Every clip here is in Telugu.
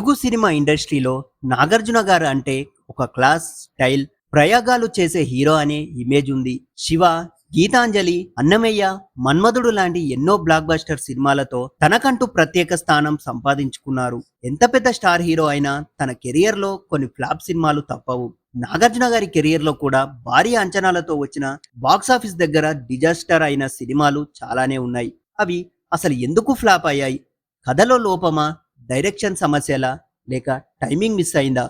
తెలుగు సినిమా ఇండస్ట్రీలో నాగార్జున గారు అంటే ఒక క్లాస్, స్టైల్, ప్రయోగాలు చేసే హీరో అనే ఇమేజ్ ఉంది. శివ, గీతాంజలి, అన్నమయ్య, మన్మధుడు లాంటి ఎన్నో బ్లాక్ బస్టర్ సినిమాలతో తనకంటూ ప్రత్యేక స్థానం సంపాదించుకున్నారు. ఎంత పెద్ద స్టార్ హీరో అయినా తన కెరియర్ లో కొన్ని ఫ్లాప్ సినిమాలు తప్పవు. నాగార్జున గారి కెరియర్ లో కూడా భారీ అంచనాలతో వచ్చిన బాక్సాఫీస్ దగ్గర డిజాస్టర్ అయిన సినిమాలు చాలానే ఉన్నాయి. అవి అసలు ఎందుకు ఫ్లాప్ అయ్యాయి? కథలో లోపమా, డైరెక్షన్ సమస్యలా, లేక టైమింగ్ మిస్ అయిందా?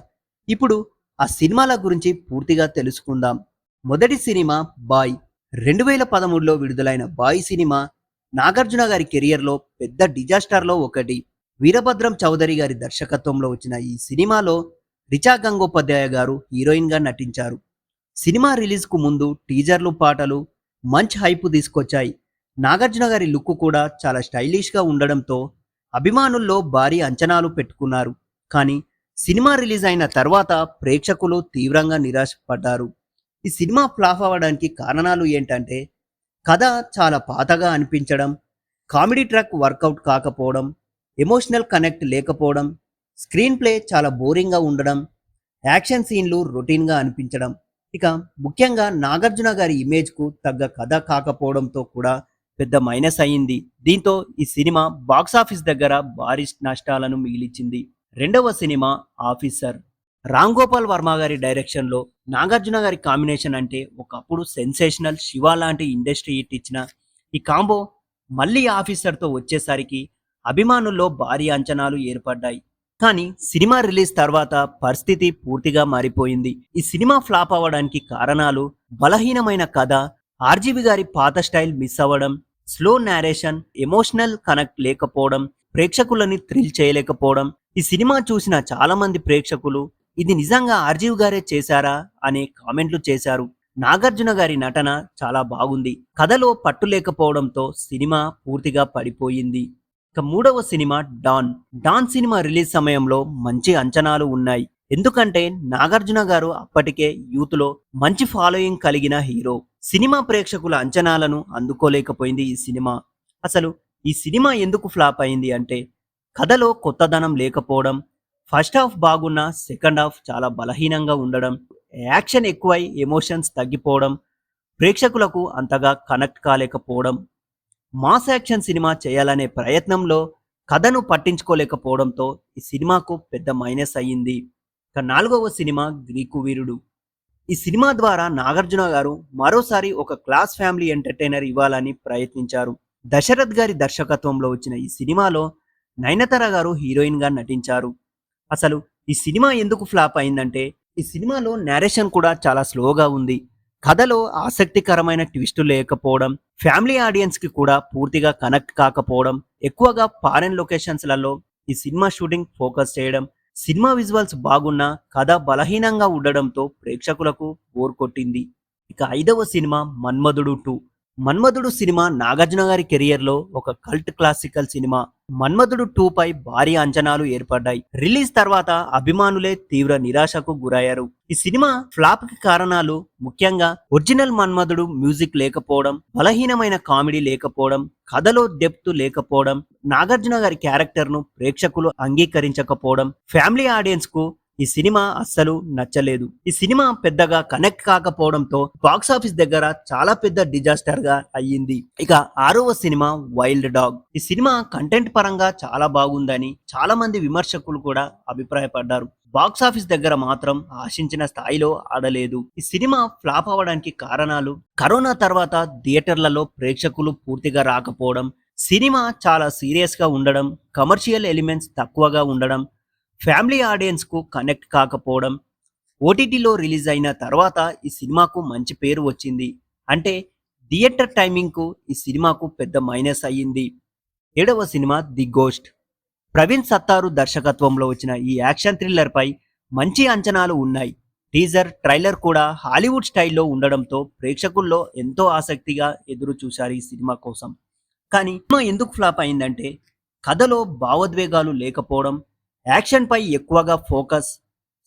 ఇప్పుడు ఆ సినిమాల గురించి పూర్తిగా తెలుసుకుందాం. మొదటి సినిమా బాయ్. 2013లో విడుదలైన బాయ్ సినిమా నాగార్జున గారి కెరియర్లో పెద్ద డిజాస్టర్లో ఒకటి. వీరభద్రం చౌదరి గారి దర్శకత్వంలో వచ్చిన ఈ సినిమాలో రిచా గంగోపాధ్యాయ గారు హీరోయిన్గా నటించారు. సినిమా రిలీజ్కు ముందు టీజర్లు, పాటలు మంచి హైప్ తీసుకొచ్చాయి. నాగార్జున గారి లుక్ కూడా చాలా స్టైలిష్గా ఉండడంతో అభిమానుల్లో భారీ అంచనాలు పెట్టుకున్నారు. కానీ సినిమా రిలీజ్ అయిన తర్వాత ప్రేక్షకులు తీవ్రంగా నిరాశపడ్డారు. ఈ సినిమా ఫ్లాప్ అవ్వడానికి కారణాలు ఏంటంటే కథ చాలా పాతగా అనిపించడం, కామెడీ ట్రాక్ వర్కౌట్ కాకపోవడం, ఎమోషనల్ కనెక్ట్ లేకపోవడం, స్క్రీన్ ప్లే చాలా బోరింగ్గా ఉండడం, యాక్షన్ సీన్లు రొటీన్గా అనిపించడం. ఇక ముఖ్యంగా నాగార్జున గారి ఇమేజ్కు తగ్గ కథ కాకపోవడంతో కూడా పెద్ద మైనస్ అయ్యింది. దీంతో ఈ సినిమా బాక్సాఫీస్ దగ్గర భారీ నష్టాలను మిగిలిచింది. రెండవ సినిమా ఆఫీసర్. రామ్ గోపాల్ వర్మ గారి డైరెక్షన్లో నాగార్జున గారి కాంబినేషన్ అంటే ఒకప్పుడు సెన్సేషనల్. శివ లాంటి ఇండస్ట్రీ హిట్ ఇచ్చిన ఈ కాంబో మళ్ళీ ఆఫీసర్తో వచ్చేసరికి అభిమానుల్లో భారీ అంచనాలు ఏర్పడ్డాయి. కానీ సినిమా రిలీజ్ తర్వాత పరిస్థితి పూర్తిగా మారిపోయింది. ఈ సినిమా ఫ్లాప్ అవ్వడానికి కారణాలు బలహీనమైన కథ, ఆర్జీవి గారి పాత స్టైల్ మిస్ అవ్వడం, స్లో నేరేషన్, ఎమోషనల్ కనెక్ట్ లేకపోవడం, ప్రేక్షకులని థ్రిల్ చేయలేకపోవడం. ఈ సినిమా చూసిన చాలా మంది ప్రేక్షకులు ఇది నిజంగా ఆర్జీవి గారే చేశారా అనే కామెంట్లు చేశారు. నాగార్జున గారి నటన చాలా బాగుంది, కథలో పట్టు లేకపోవడంతో సినిమా పూర్తిగా పడిపోయింది. ఇక మూడవ సినిమా డాన్. డాన్ సినిమా రిలీజ్ సమయంలో మంచి అంచనాలు ఉన్నాయి. ఎందుకంటే నాగార్జున గారు అప్పటికే యూత్ లో మంచి ఫాలోయింగ్ కలిగిన హీరో. సినిమా ప్రేక్షకుల అంచనాలను అందుకోలేకపోయింది ఈ సినిమా. అసలు ఈ సినిమా ఎందుకు ఫ్లాప్ అయింది అంటే కథలో కొత్తదనం లేకపోవడం, ఫస్ట్ హాఫ్ బాగున్నా సెకండ్ హాఫ్ చాలా బలహీనంగా ఉండడం, యాక్షన్ ఎక్కువై ఎమోషన్స్ తగ్గిపోవడం, ప్రేక్షకులకు అంతగా కనెక్ట్ కాలేకపోవడం, మాస్ యాక్షన్ సినిమా చేయాలనే ప్రయత్నంలో కథను పట్టించుకోలేకపోవడంతో ఈ సినిమాకు పెద్ద మైనస్ అయ్యింది. ఇక నాలుగవ సినిమా గ్రీకు వీరుడు. ఈ సినిమా ద్వారా నాగార్జున గారు మరోసారి ఒక క్లాస్ ఫ్యామిలీ ఎంటర్టైనర్ ఇవ్వాలని ప్రయత్నించారు. దశరథ్ గారి దర్శకత్వంలో వచ్చిన ఈ సినిమాలో నయనతార గారు హీరోయిన్గా నటించారు. అసలు ఈ సినిమా ఎందుకు ఫ్లాప్ అయిందంటే ఈ సినిమాలో నేరేషన్ కూడా చాలా స్లోగా ఉంది, కథలో ఆసక్తికరమైన ట్విస్టు లేకపోవడం, ఫ్యామిలీ ఆడియన్స్ కి కూడా పూర్తిగా కనెక్ట్ కాకపోవడం, ఎక్కువగా ఫారెన్ లొకేషన్స్లలో ఈ సినిమా షూటింగ్ ఫోకస్ చేయడం, సినిమా విజువల్స్ బాగున్నా కథ బలహీనంగా ఉండడంతో ప్రేక్షకులకు బోర్ కొట్టింది. ఇక ఐదవ సినిమా మన్మధుడు 2. మన్మధుడు సినిమా నాగార్జున గారి కెరియర్ లో ఒక కల్ట్ క్లాసికల్ సినిమా. మన్మధుడు 2 పై భారీ అంచనాలు ఏర్పడ్డాయి. రిలీజ్ తర్వాత అభిమానులే తీవ్ర నిరాశకు గురయ్యారు. ఈ సినిమా ఫ్లాప్ కి కారణాలు ముఖ్యంగా ఒరిజినల్ మన్మధుడు మ్యూజిక్ లేకపోవడం, బలహీనమైన కామెడీ లేకపోవడం, కథలో డెప్త్ లేకపోవడం, నాగార్జున గారి క్యారెక్టర్ ను ప్రేక్షకులు అంగీకరించకపోవడం, ఫ్యామిలీ ఆడియన్స్ కు ఈ సినిమా అస్సలు నచ్చలేదు. ఈ సినిమా పెద్దగా కనెక్ట్ కాకపోవడంతో బాక్సాఫీస్ దగ్గర చాలా పెద్ద డిజాస్టర్ గా అయ్యింది. ఇక ఆరవ సినిమా వైల్డ్ డాగ్. ఈ సినిమా కంటెంట్ పరంగా చాలా బాగుందని చాలా మంది విమర్శకులు కూడా అభిప్రాయపడ్డారు. బాక్సాఫీస్ దగ్గర మాత్రం ఆశించిన స్థాయిలో ఆడలేదు. ఈ సినిమా ఫ్లాప్ అవ్వడానికి కారణాలు కరోనా తర్వాత థియేటర్లలో ప్రేక్షకులు పూర్తిగా రాకపోవడం, సినిమా చాలా సీరియస్ గా ఉండడం, కమర్షియల్ ఎలిమెంట్స్ తక్కువగా ఉండడం, ఫ్యామిలీ ఆడియన్స్ కు కనెక్ట్ కాకపోవడం. ఓటీటీలో రిలీజ్ అయిన తర్వాత ఈ సినిమాకు మంచి పేరు వచ్చింది, అంటే థియేటర్ టైమింగ్ కు ఈ సినిమాకు పెద్ద మైనస్ అయ్యింది. ఏడవ cinema the ghost. Praveen Sattaru దర్శకత్వంలో వచ్చిన ఈ యాక్షన్ థ్రిల్లర్ పై మంచి అంచనాలు ఉన్నాయి. టీజర్, ట్రైలర్ కూడా హాలీవుడ్ స్టైల్లో ఉండడంతో ప్రేక్షకుల్లో ఎంతో ఆసక్తిగా ఎదురు చూశారు ఈ సినిమా కోసం. కానీ సినిమా ఎందుకు ఫ్లాప్ అయిందంటే కథలో భావోద్వేగాలు లేకపోవడం, యాక్షన్ పై ఎక్కువగా ఫోకస్,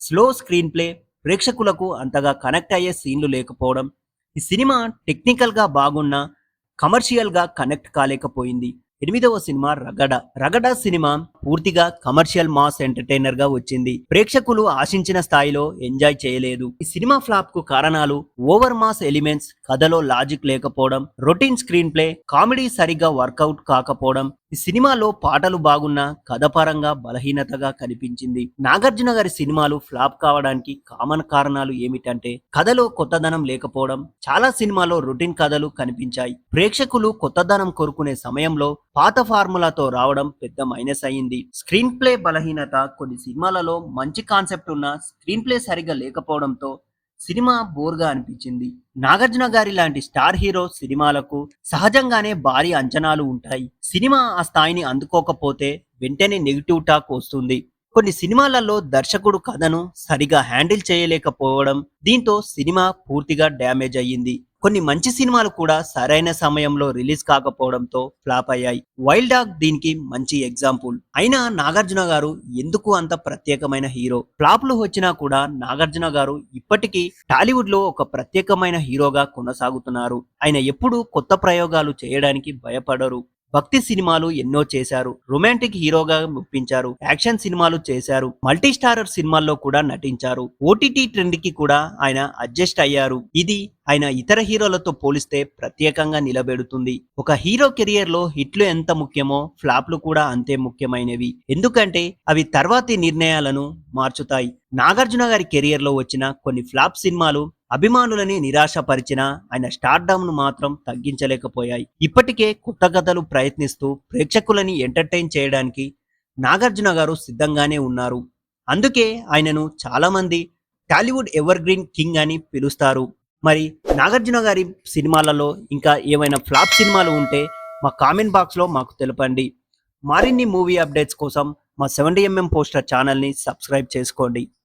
స్లో స్క్రీన్ ప్లే, ప్రేక్షకులకు అంతగా కనెక్ట్ అయ్యే సీన్లు లేకపోవడం. ఈ సినిమా టెక్నికల్ గా బాగున్నా కమర్షియల్ గా కనెక్ట్ కాలేకపోయింది. 8వ సినిమా రగడ. రగడ సినిమా పూర్తిగా కమర్షియల్ మాస్ ఎంటర్టైనర్ గా వచ్చింది. ప్రేక్షకులు ఆశించిన స్థాయిలో ఎంజాయ్ చేయలేదు. ఈ సినిమా ఫ్లాప్ కు కారణాలు ఓవర్ మాస్ ఎలిమెంట్స్, కథలో లాజిక్ లేకపోవడం, రొటీన్ స్క్రీన్ ప్లే, కామెడీ సరిగ్గా వర్కౌట్ కాకపోవడం. ఈ సినిమాలో పాటలు బాగున్నా కథ పరంగా బలహీనతగా కనిపించింది. నాగార్జున గారి సినిమాలు ఫ్లాప్ కావడానికి కామన్ కారణాలు ఏమిటంటే కథలో కొత్తదనం లేకపోవడం. చాలా సినిమాలో రొటీన్ కథలు కనిపించాయి. ప్రేక్షకులు కొత్తదనం కోరుకునే సమయంలో పాత ఫార్ములాతో రావడం పెద్ద మైనస్ అయింది. స్క్రీన్ ప్లే బలహీనత. కొన్ని సినిమాలలో మంచి కాన్సెప్ట్ ఉన్న స్క్రీన్ ప్లే సరిగ్గా లేకపోవడంతో సినిమా బోర్గా అనిపించింది. నాగార్జున గారి లాంటి స్టార్ హీరో సినిమాలకు సహజంగానే భారీ అంచనాలు ఉంటాయి. సినిమా ఆ స్థాయిని అందుకోకపోతే వెంటనే నెగిటివ్ టాక్ వస్తుంది. కొన్ని సినిమాలలో దర్శకుడు కథను సరిగా హ్యాండిల్ చేయలేకపోవడం, దీంతో సినిమా పూర్తిగా డ్యామేజ్ అయ్యింది. కొన్ని మంచి సినిమాలు కూడా సరైన సమయంలో రిలీజ్ కాకపోవడంతో ఫ్లాప్ అయ్యాయి. వైల్డ్ డాగ్ దీనికి మంచి ఎగ్జాంపుల్. అయినా నాగార్జున గారు ఎందుకు అంత ప్రత్యేకమైన హీరో? ఫ్లాప్లు వచ్చినా కూడా నాగార్జున గారు ఇప్పటికీ టాలీవుడ్ లో ఒక ప్రత్యేకమైన హీరోగా కొనసాగుతున్నారు. ఆయన ఎప్పుడూ కొత్త ప్రయోగాలు చేయడానికి భయపడరు. భక్తి సినిమాలు ఎన్నో చేశారు. రొమాంటిక్ హీరోగా ఒప్పించారు. యాక్షన్ సినిమాలు చేశారు. మల్టీ స్టారర్ సినిమాల్లో కూడా నటించారు. ఓటీటీ ట్రెండ్ కి కూడా ఆయన అడ్జస్ట్ అయ్యారు. ఇది ఆయన ఇతర హీరోలతో పోలిస్తే ప్రత్యేకంగా నిలబెడుతుంది. ఒక హీరో కెరియర్ లో హిట్లు ఎంత ముఖ్యమో ఫ్లాప్లు కూడా అంతే ముఖ్యమైనవి. ఎందుకంటే అవి తర్వాతి నిర్ణయాలను మార్చుతాయి. నాగార్జున గారి కెరియర్ లో వచ్చిన కొన్ని ఫ్లాప్ సినిమాలు అభిమానులని నిరాశపరిచిన ఆయన స్టార్డమ్ ను మాత్రం తగ్గించలేకపోయాయి. ఇప్పటికే కొత్త కథలు ప్రయత్నిస్తూ ప్రేక్షకులని ఎంటర్టైన్ చేయడానికి నాగార్జున గారు సిద్ధంగానే ఉన్నారు. అందుకే ఆయనను చాలా మంది టాలీవుడ్ ఎవర్ గ్రీన్ కింగ్ అని పిలుస్తారు. మరి నాగార్జున గారి సినిమాలలో ఇంకా ఏమైనా ఫ్లాప్ సినిమాలు ఉంటే మా కామెంట్ బాక్స్ లో మాకు తెలపండి. మరిన్ని మూవీ అప్డేట్స్ కోసం మా 70mm పోస్టర్ ఛానల్ ని సబ్స్క్రైబ్ చేసుకోండి.